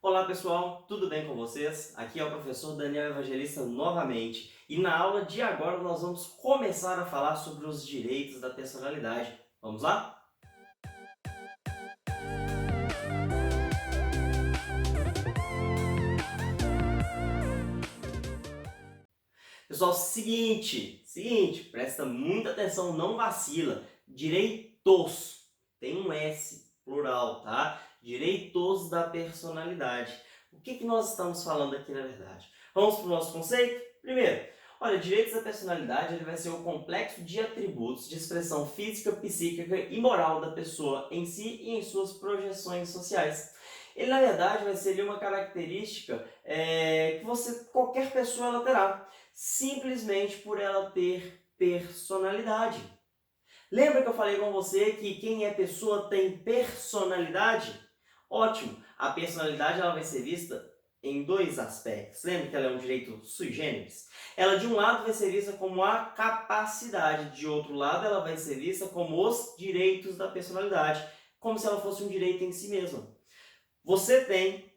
Olá pessoal, tudo bem com vocês? Aqui é o professor Daniel Evangelista novamente e na aula de agora nós vamos começar a falar sobre os direitos da personalidade. Vamos lá? Pessoal, seguinte, presta muita atenção, não vacila. Direitos, tem um S, plural, tá? Direitos da personalidade. O que nós estamos falando aqui na verdade? Vamos para o nosso conceito? Primeiro, olha, direitos da personalidade ele vai ser o complexo de atributos de expressão física, psíquica e moral da pessoa em si e em suas projeções sociais. Ele, na verdade, vai ser ali uma característica que qualquer pessoa ela terá simplesmente por ela ter personalidade. Lembra que eu falei com você que quem é pessoa tem personalidade? Ótimo! A personalidade ela vai ser vista em dois aspectos. Lembra que ela é um direito sui generis? Ela, de um lado, vai ser vista como a capacidade, de outro lado, ela vai ser vista como os direitos da personalidade, como se ela fosse um direito em si mesma. Você tem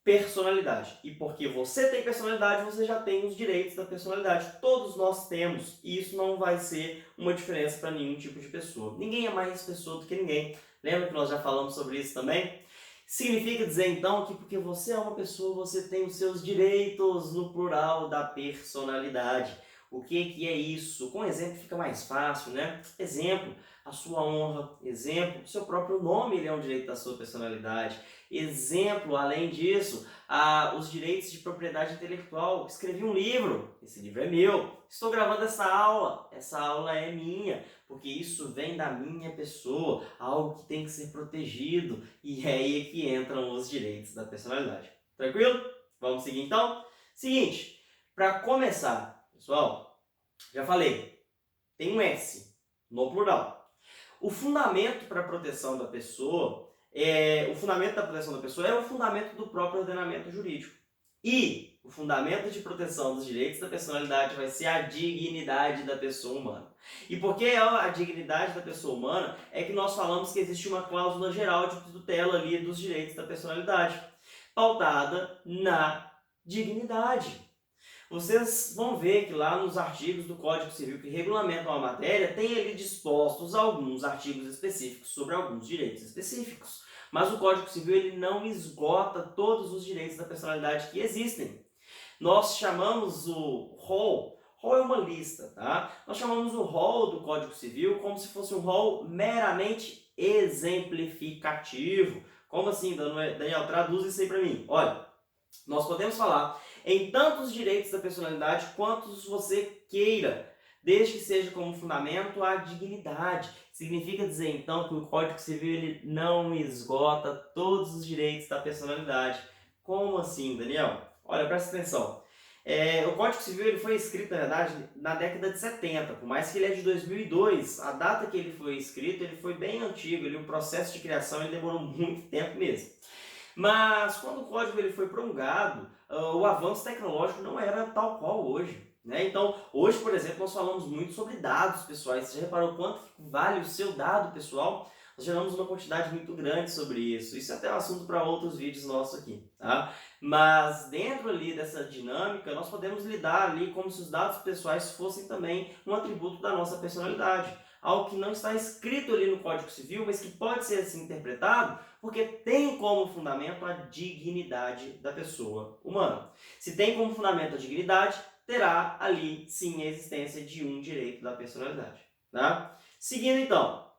personalidade. E porque você tem personalidade, você já tem os direitos da personalidade. Todos nós temos. E isso não vai ser uma diferença para nenhum tipo de pessoa. Ninguém é mais pessoa do que ninguém. Lembra que nós já falamos sobre isso também? Significa dizer então que porque você é uma pessoa, você tem os seus direitos no plural da personalidade. O que é isso? Com exemplo fica mais fácil, né? Exemplo, a sua honra. Exemplo, o seu próprio nome ele é um direito da sua personalidade. Exemplo, além disso, os direitos de propriedade intelectual. Escrevi um livro, esse livro é meu. Estou gravando essa aula é minha, porque isso vem da minha pessoa, algo que tem que ser protegido, e é aí que entram os direitos da personalidade. Tranquilo? Vamos seguir então? Seguinte, para começar, pessoal, já falei, tem um S no plural. O fundamento para a proteção da pessoa é o fundamento do próprio ordenamento jurídico. E o fundamento de proteção dos direitos da personalidade vai ser a dignidade da pessoa humana. E por que a dignidade da pessoa humana é que nós falamos que existe uma cláusula geral de tutela ali dos direitos da personalidade, pautada na dignidade. Vocês vão ver que lá nos artigos do Código Civil que regulamentam a matéria, tem ali dispostos alguns artigos específicos sobre alguns direitos específicos. Mas o Código Civil ele não esgota todos os direitos da personalidade que existem. Nós chamamos o rol é uma lista, tá? Nós chamamos o rol do Código Civil como se fosse um rol meramente exemplificativo. Como assim, Daniel? Traduz isso aí para mim. Olha, nós podemos falar em tantos direitos da personalidade quantos você queira, desde que seja como fundamento a dignidade. Significa dizer, então, que o Código Civil ele não esgota todos os direitos da personalidade. Como assim, Daniel? Olha, presta atenção. O Código Civil ele foi escrito, na verdade, na década de 70, por mais que ele é de 2002, a data que ele foi escrito ele foi bem antigo, o processo de criação ele demorou muito tempo mesmo. Mas quando o código ele foi promulgado, o avanço tecnológico não era tal qual hoje. Né? Então, hoje, por exemplo, nós falamos muito sobre dados pessoais. Você já reparou quanto vale o seu dado pessoal? Nós geramos uma quantidade muito grande sobre isso. Isso é até um assunto para outros vídeos nossos aqui. Tá? Mas dentro ali dessa dinâmica, nós podemos lidar ali como se os dados pessoais fossem também um atributo da nossa personalidade. Algo que não está escrito ali no Código Civil, mas que pode ser assim interpretado, porque tem como fundamento a dignidade da pessoa humana. Se tem como fundamento a dignidade, terá ali sim a existência de um direito da personalidade. Tá? Seguindo então,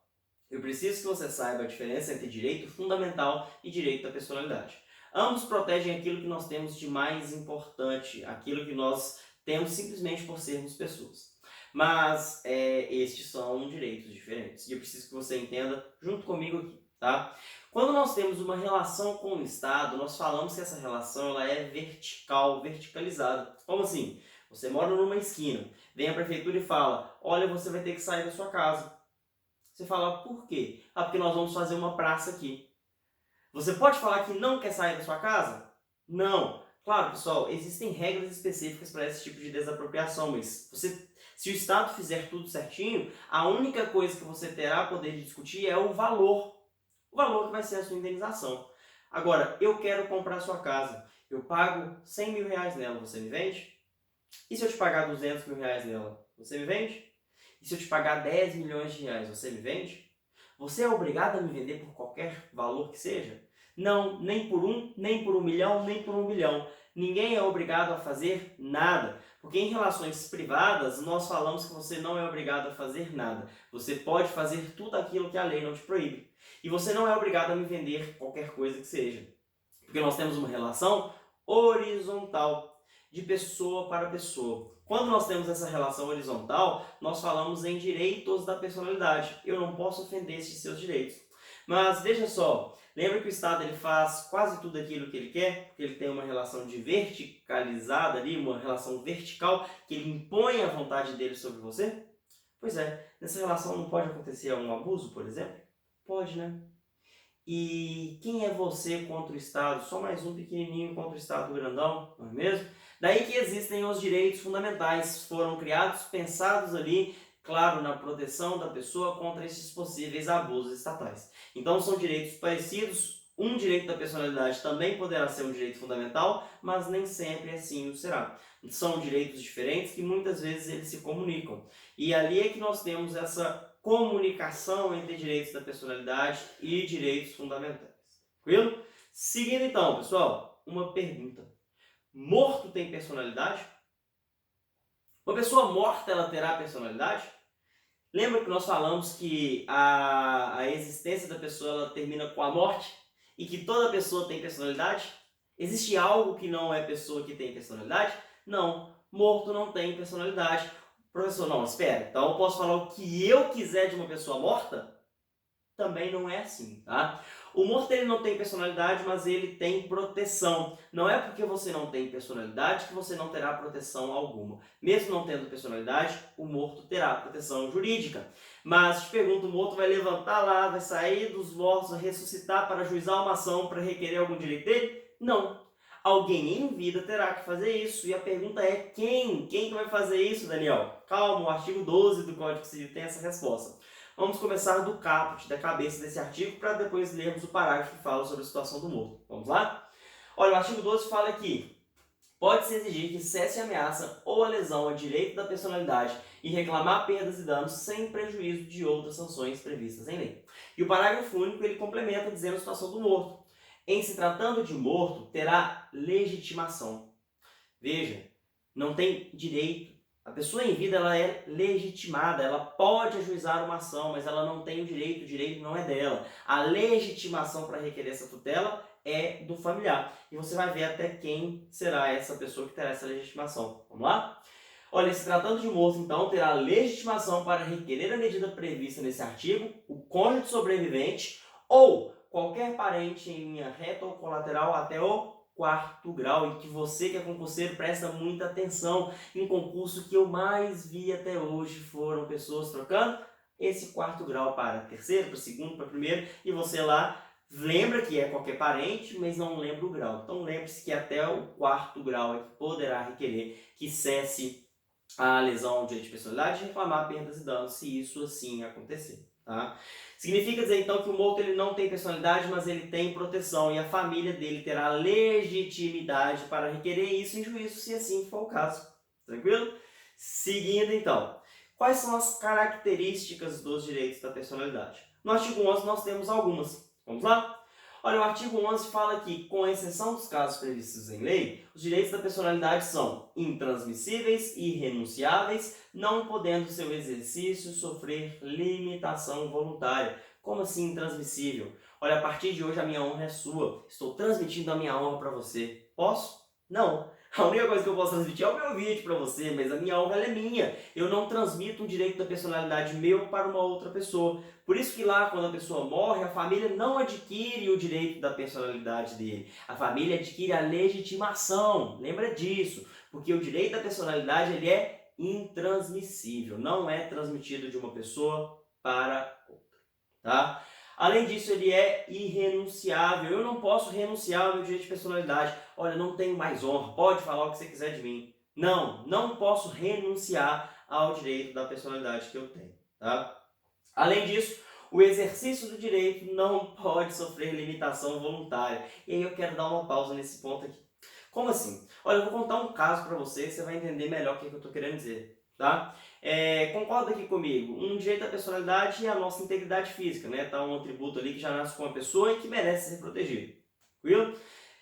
eu preciso que você saiba a diferença entre direito fundamental e direito da personalidade. Ambos protegem aquilo que nós temos de mais importante, aquilo que nós temos simplesmente por sermos pessoas. Mas estes são direitos diferentes. E eu preciso que você entenda junto comigo aqui. Tá? Quando nós temos uma relação com o Estado, nós falamos que essa relação ela é verticalizada. Como assim? Você mora numa esquina, vem a prefeitura e fala, olha, você vai ter que sair da sua casa. Você fala, por quê? Porque nós vamos fazer uma praça aqui. Você pode falar que não quer sair da sua casa? Não. Claro, pessoal, existem regras específicas para esse tipo de desapropriação, mas se o Estado fizer tudo certinho, a única coisa que você terá poder de discutir é o valor. O valor que vai ser a sua indenização. Agora, eu quero comprar sua casa, eu pago 100 mil reais nela, você me vende? E se eu te pagar 200 mil reais nela, você me vende? E se eu te pagar 10 milhões de reais, você me vende? Você é obrigado a me vender por qualquer valor que seja? Não, nem por um, nem por 1 milhão, nem por 1 bilhão. Ninguém é obrigado a fazer nada. Porque em relações privadas, nós falamos que você não é obrigado a fazer nada. Você pode fazer tudo aquilo que a lei não te proíbe. E você não é obrigado a me vender qualquer coisa que seja. Porque nós temos uma relação horizontal, de pessoa para pessoa. Quando nós temos essa relação horizontal, nós falamos em direitos da personalidade. Eu não posso ofender esses seus direitos. Mas veja só, lembra que o Estado ele faz quase tudo aquilo que ele quer, porque ele tem uma relação de verticalizada ali, uma relação vertical, que ele impõe a vontade dele sobre você? Pois é, nessa relação não pode acontecer um abuso, por exemplo? Pode, né? E quem é você contra o Estado? Só mais um pequenininho contra o Estado grandão, não é mesmo? Daí que existem os direitos fundamentais, foram criados, pensados ali, claro, na proteção da pessoa contra esses possíveis abusos estatais. Então são direitos parecidos, um direito da personalidade também poderá ser um direito fundamental, mas nem sempre assim o será. São direitos diferentes que muitas vezes eles se comunicam. E ali é que nós temos essa comunicação entre direitos da personalidade e direitos fundamentais. Tranquilo? Seguindo então, pessoal, uma pergunta. Morto tem personalidade? Uma pessoa morta, ela terá personalidade? Lembra que nós falamos que a existência da pessoa ela termina com a morte? E que toda pessoa tem personalidade? Existe algo que não é pessoa que tem personalidade? Não. Morto não tem personalidade. Professor, não, espera. Então eu posso falar o que eu quiser de uma pessoa morta? Também não é assim, tá? O morto ele não tem personalidade, mas ele tem proteção. Não é porque você não tem personalidade que você não terá proteção alguma. Mesmo não tendo personalidade, o morto terá proteção jurídica. Mas te pergunto, o morto vai levantar lá, vai sair dos mortos, vai ressuscitar para ajuizar uma ação para requerer algum direito dele? Não. Alguém em vida terá que fazer isso. E a pergunta é quem? Quem que vai fazer isso, Daniel? Calma, o artigo 12 do Código Civil tem essa resposta. Vamos começar do caput, da cabeça desse artigo, para depois lermos o parágrafo que fala sobre a situação do morto. Vamos lá? Olha, o artigo 12 fala aqui: pode-se exigir que cesse a ameaça ou a lesão a direito da personalidade e reclamar perdas e danos sem prejuízo de outras sanções previstas em lei. E o parágrafo único ele complementa dizendo a situação do morto. Em se tratando de morto, terá legitimação. Veja, não tem direito. A pessoa em vida ela é legitimada, ela pode ajuizar uma ação, mas ela não tem o direito não é dela. A legitimação para requerer essa tutela é do familiar. E você vai ver até quem será essa pessoa que terá essa legitimação. Vamos lá? Olha, se tratando de morto, então, terá legitimação para requerer a medida prevista nesse artigo, o cônjuge sobrevivente ou qualquer parente em linha reta ou colateral até o 4º grau, e que você que é concurseiro presta muita atenção. Em concurso que eu mais vi até hoje foram pessoas trocando esse 4º grau para terceiro, para segundo, para primeiro, e você lá lembra que é qualquer parente, mas não lembra o grau. Então lembre-se que até o 4º grau é que poderá requerer que cesse a lesão ao direito de personalidade e reclamar perdas e danos, se isso assim acontecer. Tá? Significa dizer então que o morto ele não tem personalidade, mas ele tem proteção e a família dele terá legitimidade para requerer isso em juízo, se assim for o caso. Tranquilo? Seguindo então, quais são as características dos direitos da personalidade? No artigo 11 nós temos algumas. Vamos lá? Olha, o artigo 11 fala que, com exceção dos casos previstos em lei, os direitos da personalidade são intransmissíveis e irrenunciáveis, não podendo seu exercício sofrer limitação voluntária. Como assim intransmissível? Olha, a partir de hoje a minha honra é sua. Estou transmitindo a minha honra para você. Posso? Não. A única coisa que eu posso transmitir é o meu vídeo para você, mas a minha honra ela é minha. Eu não transmito um direito da personalidade meu para uma outra pessoa. Por isso que lá, quando a pessoa morre, a família não adquire o direito da personalidade dele. A família adquire a legitimação. Lembra disso. Porque o direito da personalidade ele é intransmissível. Não é transmitido de uma pessoa para outra. Tá? Além disso, ele é irrenunciável. Eu não posso renunciar ao meu direito de personalidade. Olha, não tenho mais honra. Pode falar o que você quiser de mim. Não posso renunciar ao direito da personalidade que eu tenho. Tá? Além disso, o exercício do direito não pode sofrer limitação voluntária. E aí eu quero dar uma pausa nesse ponto aqui. Como assim? Olha, eu vou contar um caso para você, você vai entender melhor o que eu estou querendo dizer, tá? Concorda aqui comigo? Um direito da personalidade é a nossa integridade física, né? Tá um atributo ali que já nasce com a pessoa e que merece ser protegido. Tranquilo?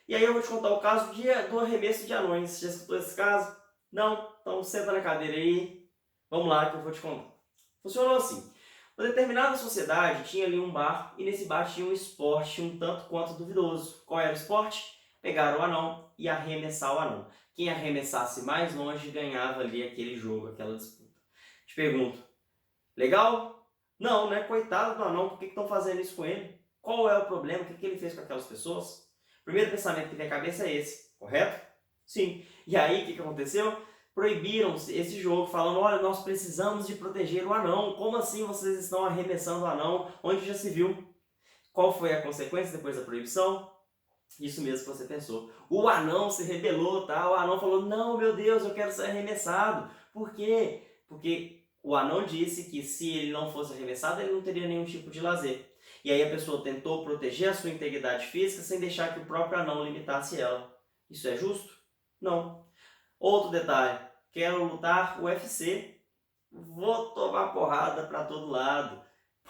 E aí eu vou te contar o caso do arremesso de anões. Já escutou esse caso? Não? Então senta na cadeira aí. Vamos lá que eu vou te contar. Funcionou assim. Uma determinada sociedade tinha ali um bar e nesse bar tinha um esporte um tanto quanto duvidoso. Qual era o esporte? Pegar o anão e arremessar o anão. Quem arremessasse mais longe ganhava ali aquele jogo, aquela disputa. Te pergunto, legal? Não, né? Coitado do anão, por que estão fazendo isso com ele? Qual é o problema? O que ele fez com aquelas pessoas? O primeiro pensamento que vem à cabeça é esse, correto? Sim. E aí, o que aconteceu? Proibiram esse jogo, falando, olha, nós precisamos de proteger o anão. Como assim vocês estão arremessando o anão? Onde já se viu? Qual foi a consequência depois da proibição? Isso mesmo que você pensou. O anão se rebelou, tá? O anão falou, não, meu Deus, eu quero ser arremessado. Por quê? Porque o anão disse que se ele não fosse arremessado, ele não teria nenhum tipo de lazer. E aí a pessoa tentou proteger a sua integridade física sem deixar que o próprio anão limitasse ela. Isso é justo? Não. Outro detalhe, quero lutar UFC, vou tomar porrada para todo lado.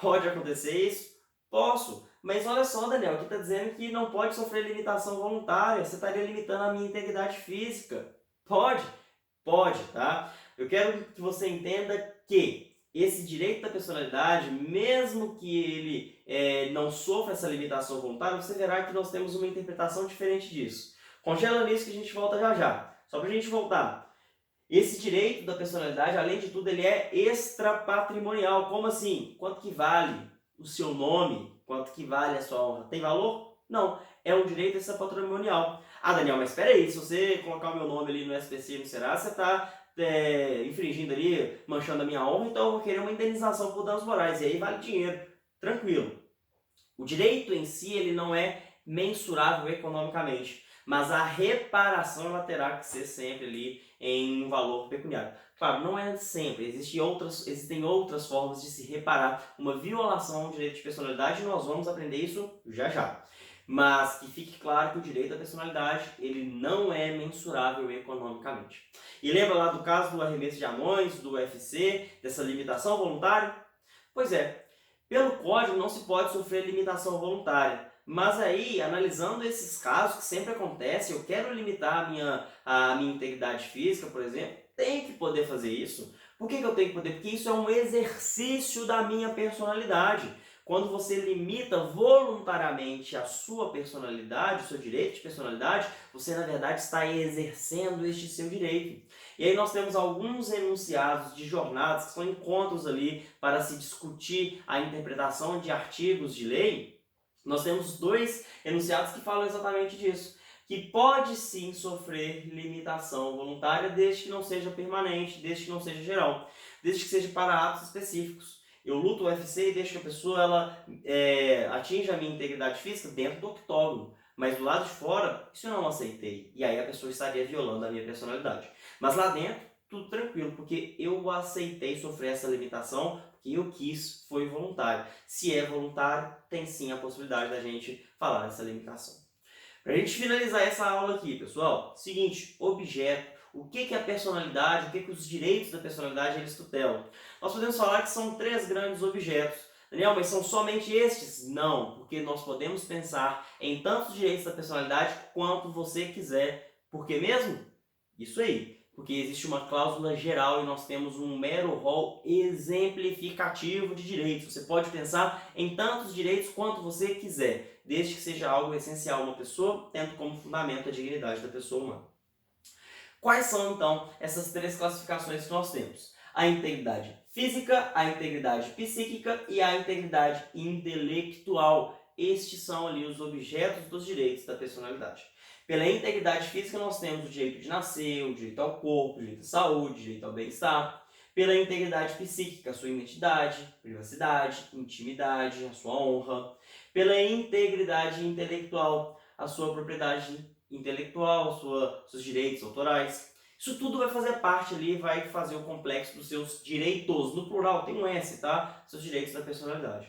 Pode acontecer isso? Posso. Mas olha só, Daniel, aqui está dizendo que não pode sofrer limitação voluntária. Você estaria limitando a minha integridade física. Pode? Pode, tá? Eu quero que você entenda que esse direito da personalidade, mesmo que ele não sofra essa limitação voluntária, você verá que nós temos uma interpretação diferente disso. Congela nisso que a gente volta já já. Só para a gente voltar. Esse direito da personalidade, além de tudo, ele é extrapatrimonial. Como assim? Quanto que vale o seu nome? Quanto que vale a sua honra? Tem valor? Não. É um direito extrapatrimonial. Ah, Daniel, mas espera aí. Se você colocar o meu nome ali no SPC e no Serasa, você está infringindo ali, manchando a minha honra, então eu vou querer uma indenização por danos morais. E aí vale dinheiro. Tranquilo. O direito em si, ele não é mensurável economicamente, mas a reparação ela terá que ser sempre ali em um valor pecuniário. Claro, não é sempre, existem outras formas de se reparar uma violação ao direito de personalidade e nós vamos aprender isso já já. Mas que fique claro que o direito à personalidade ele não é mensurável economicamente. E lembra lá do caso do arremesso de anões, do UFC, dessa limitação voluntária? Pois é, pelo código não se pode sofrer limitação voluntária. Mas aí, analisando esses casos que sempre acontecem, eu quero limitar a minha integridade física, por exemplo, tenho que poder fazer isso. Por que eu tenho que poder? Porque isso é um exercício da minha personalidade. Quando você limita voluntariamente a sua personalidade, o seu direito de personalidade, você na verdade está exercendo este seu direito. E aí nós temos alguns enunciados de jornadas, que são encontros ali para se discutir a interpretação de artigos de lei. Nós temos dois enunciados que falam exatamente disso, que pode sim sofrer limitação voluntária desde que não seja permanente, desde que não seja geral, desde que seja para atos específicos. Eu luto o UFC e deixo que a pessoa atinja a minha integridade física dentro do octógono, mas do lado de fora, isso eu não aceitei. E aí a pessoa estaria violando a minha personalidade. Mas lá dentro, tudo tranquilo, porque eu aceitei sofrer essa limitação, porque eu quis, foi voluntário. Se é voluntário, tem sim a possibilidade da gente falar nessa limitação. Para a gente finalizar essa aula aqui, pessoal, seguinte, objeto. O que é a personalidade, o que os direitos da personalidade eles tutelam? Nós podemos falar que são três grandes objetos. Daniel, mas são somente estes? Não, porque nós podemos pensar em tantos direitos da personalidade quanto você quiser. Por que mesmo? Isso aí, porque existe uma cláusula geral e nós temos um mero rol exemplificativo de direitos. Você pode pensar em tantos direitos quanto você quiser, desde que seja algo essencial a uma pessoa, tendo como fundamento a dignidade da pessoa humana. Quais são, então, essas três classificações que nós temos? A integridade física, a integridade psíquica e a integridade intelectual. Estes são ali os objetos dos direitos da personalidade. Pela integridade física, nós temos o direito de nascer, o direito ao corpo, o direito à saúde, o direito ao bem-estar. Pela integridade psíquica, a sua identidade, privacidade, intimidade, a sua honra. Pela integridade intelectual, a sua propriedade intelectual, seus direitos autorais. Isso tudo vai fazer parte ali, vai fazer o complexo dos seus direitos. No plural tem um S, tá? Seus direitos da personalidade.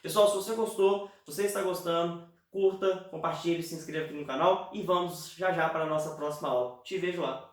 Pessoal, se você gostou, se você está gostando, curta, compartilhe, se inscreva aqui no canal e vamos já já para a nossa próxima aula. Te vejo lá.